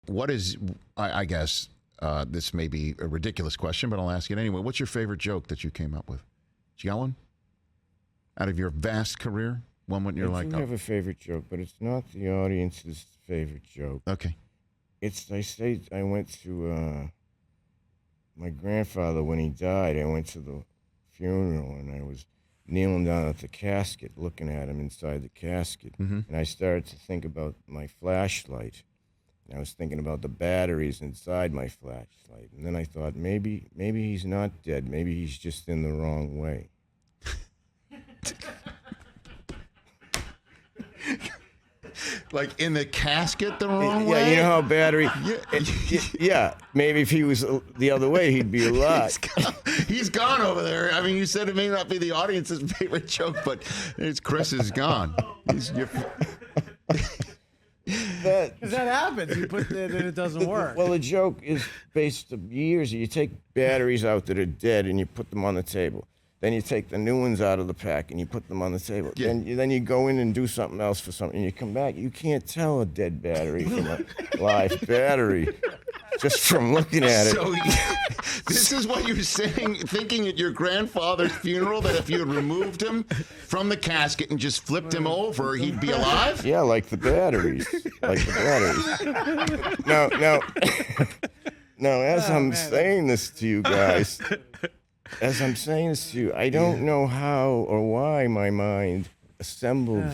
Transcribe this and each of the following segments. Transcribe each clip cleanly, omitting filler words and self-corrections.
what is, I guess, this may be a ridiculous question, but I'll ask it anyway. What's your favorite joke that you came up with? Did you got one? Out of your vast career? One when you're I like, do have a favorite joke, but it's not the audience's favorite joke. Okay. I went to my grandfather when he died. I went to the funeral and I was kneeling down at the casket, looking at him inside the casket, and I started to think about my flashlight. And I was thinking about the batteries inside my flashlight, and then I thought maybe he's not dead. Maybe he's just in the wrong way. Like in the casket the wrong Yeah, way? you know how battery... Yeah, maybe if he was the other way, he'd be alive. He's gone over there. I mean, you said it may not be the audience's favorite joke, but Chris is gone. Because that happens. You put it and it doesn't work. Well, the joke is based on years. You take batteries out that are dead and you put them on the table. Then you take the new ones out of the pack and you put them on the table. Yeah. Then you go in and do something else for something. And you come back. You can't tell a dead battery from a live battery just from looking at it. So this is what you're saying, thinking at your grandfather's funeral, that if you had removed him from the casket and just flipped him over, he'd be alive? Yeah, like the batteries. Now, as I'm saying this to you guys, I don't know how or why my mind assembled,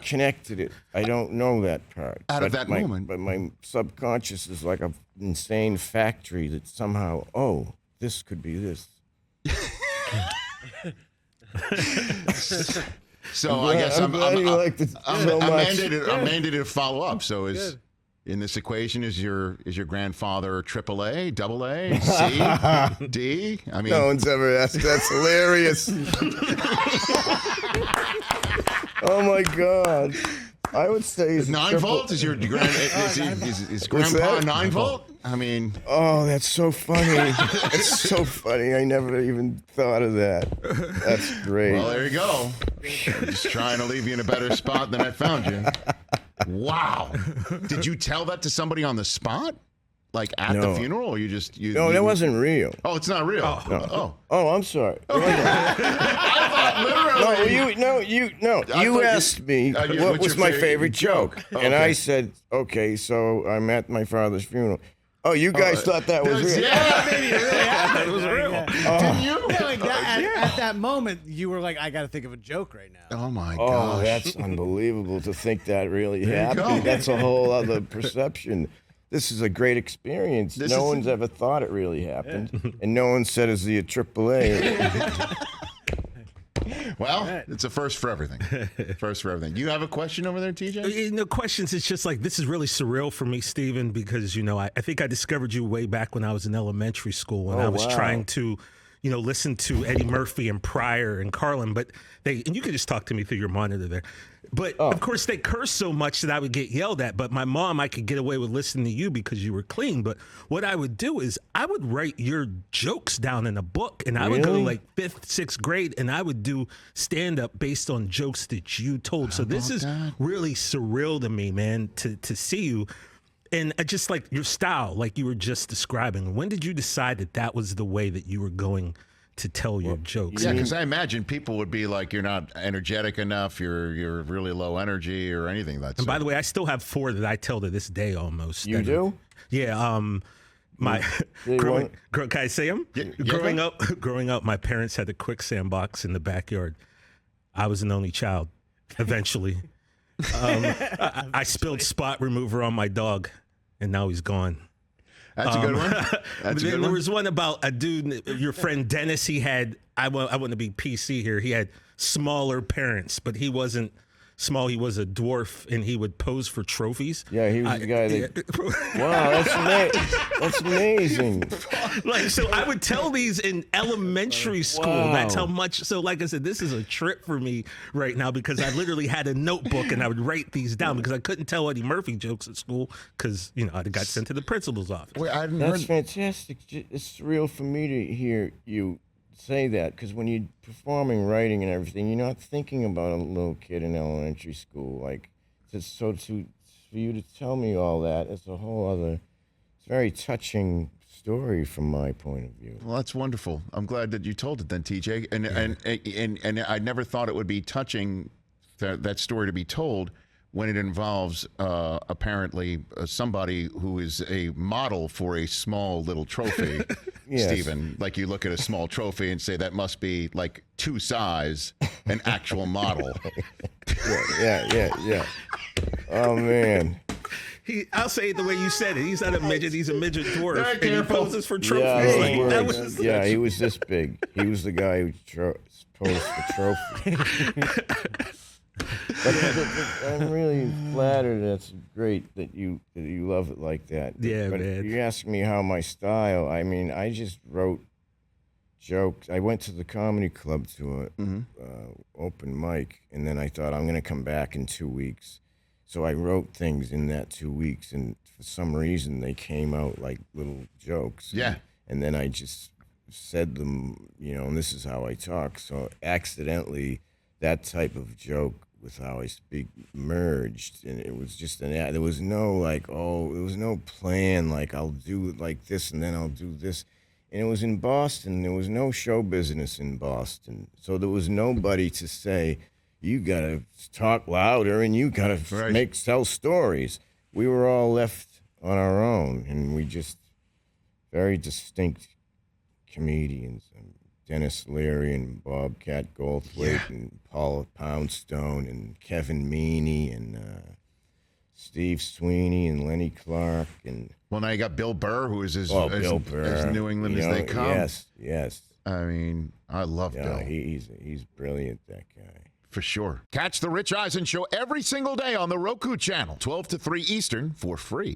connected it. I don't know that part. Of that moment. But my subconscious is like an insane factory that somehow, this could be this. So I guess I'm mandated to follow up. So in this equation, is your grandfather AAA, AA, C, D? I mean, no one's ever asked. That's hilarious. Oh my God! I would say he's 9 volt. Is your is grandpa 9 volt? I mean, oh, that's so funny. It's so funny. I never even thought of that. That's great. Well, there you go. Just trying to leave you in a better spot than I found you. Wow. Did you tell that to somebody on the spot? Like at the funeral, or you just... No, that wasn't real. Oh, it's not real? Oh, no. Oh, I'm sorry. I thought literally... You asked me what was my favorite joke. Oh, and I said, okay, so I'm at my father's funeral. Oh, you guys thought that was real? Yeah, maybe it really happened. It was real. Didn't you? Yeah, like that, at that moment, you were like, I got to think of a joke right now. Oh, my Oh, gosh. that's unbelievable to think that really happened. go. That's a whole other perception. This is a great experience. No one's ever thought it really happened. And no one said, is he a AAA? Well, it's a first for everything. First for everything. You have a question over there, TJ? No questions. It's just like, this is really surreal for me, Steven, because, I think I discovered you way back when I was in elementary school, and I was trying to, listen to Eddie Murphy and Pryor and Carlin, and you could just talk to me through your monitor there. But of course they curse so much that I would get yelled at. But my mom, I could get away with listening to you because you were clean. But what I would do is I would write your jokes down in a book, and I would go to like 5th, 6th grade, and I would do stand up based on jokes that you told. So this is really surreal to me, man, to see you. And just like your style, like you were just describing. When did you decide that was the way that you were going to tell your jokes? Yeah, because I imagine people would be like, you're not energetic enough, you're really low energy or anything. And by the way, I still have 4 that I tell to this day almost. You do? Yeah. Can I say them? Yeah. Growing up, my parents had a quicksand box in the backyard. I was an only child. Eventually, I spilled spot remover on my dog, and now he's gone. That's a good one. There was one about a dude, your friend Dennis. He had, I want to be PC here. He had smaller parents, but he wasn't small. He was a dwarf, and he would pose for trophies. Yeah, he was the guy that... Wow, that's amazing. Like, so I would tell these in elementary school. Wow. That's how much. So like I said, this is a trip for me right now because I literally had a notebook and I would write these down because I couldn't tell Eddie Murphy jokes at school because, I got sent to the principal's office. Wait, That's fantastic. It's surreal for me to hear you say that because when you're performing, writing, and everything, you're not thinking about a little kid in elementary school. Like, for you to tell me all that. It's a whole other. It's a very touching story from my point of view. Well, that's wonderful. I'm glad that you told it then, TJ. And I never thought it would be touching that story to be told when it involves apparently somebody who is a model for a small little trophy. Yes. Stephen, like you look at a small trophy and say that must be like 2 size an actual model. Yeah. Oh man. I'll say it the way you said it. He's not a midget. He's a midget dwarf. Very And he careful. poses for trophies. He was this big. He was the guy who posed for trophy. But I'm really flattered. That's great that you love it like that. Yeah, but man. You asked me how my style. I mean, I just wrote jokes. I went to the comedy club to a open mic, and then I thought I'm going to come back in 2 weeks. So I wrote things in that 2 weeks, and for some reason they came out like little jokes. Yeah. And then I just said them, and this is how I talk. So accidentally, that type of joke with how I speak merged, and it was just there was no there was no plan, like I'll do it like this and then I'll do this. And it was in Boston. There was no show business in Boston. So there was nobody to say, you got to talk louder and you got to tell stories. We were all left on our own, and we just very distinct comedians. Dennis Leary and Bobcat Goldthwait and Paula Poundstone and Kevin Meaney and Steve Sweeney and Lenny Clark and Well, now you got Bill Burr, who is as Bill Burr, as New England as they come. Yes. I mean, I love Bill. He's brilliant, that guy. For sure. Catch the Rich Eisen Show every single day on the Roku channel, 12 to 3 Eastern, for free.